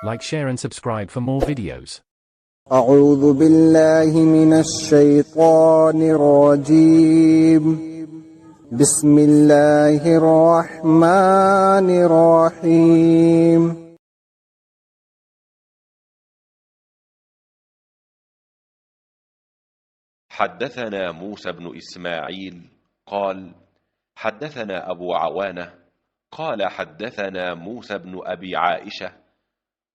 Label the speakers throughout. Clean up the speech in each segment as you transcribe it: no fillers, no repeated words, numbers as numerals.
Speaker 1: Like, share and subscribe for more videos.
Speaker 2: أعوذ بالله من الشيطان الرجيم. بسم الله الرحمن الرحيم.
Speaker 3: حدثنا موسى بن إسماعيل قال: حدثنا أبو عوانة قال: حدثنا موسى بن أبي عائشة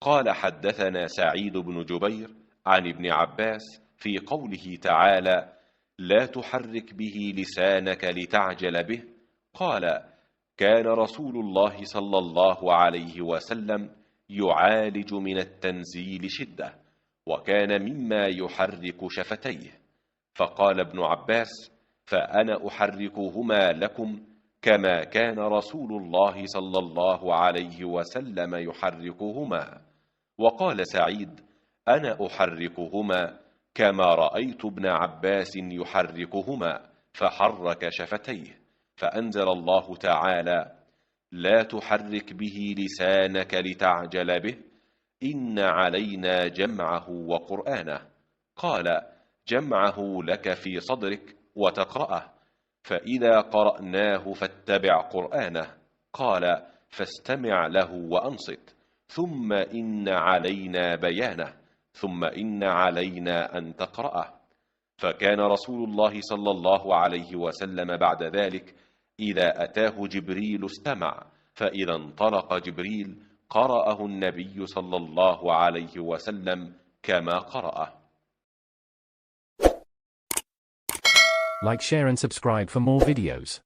Speaker 3: قال: حدثنا سعيد بن جبير عن ابن عباس في قوله تعالى: لا تحرك به لسانك لتعجل به. قال: كان رسول الله صلى الله عليه وسلم يعالج من التنزيل شدة، وكان مما يحرك شفتيه. فقال ابن عباس: فأنا أحركهما لكم كما كان رسول الله صلى الله عليه وسلم يحركهما. وقال سعيد: أنا أحركهما كما رأيت ابن عباس يحركهما، فحرك شفتيه. فأنزل الله تعالى: لا تحرك به لسانك لتعجل به إن علينا جمعه وقرآنه. قال: جمعه لك في صدرك وتقرأه، فإذا قرأناه فاتبع قرآنه. قال: فاستمع له وأنصت، ثم إن علينا بيانه، ثم إن علينا أن تقرأه. فكان رسول الله صلى الله عليه وسلم بعد ذلك إذا أتاه جبريل استمع، فإذا انطلق جبريل قرأه النبي صلى الله عليه وسلم كما قرأه.
Speaker 1: Like, share and subscribe for more videos.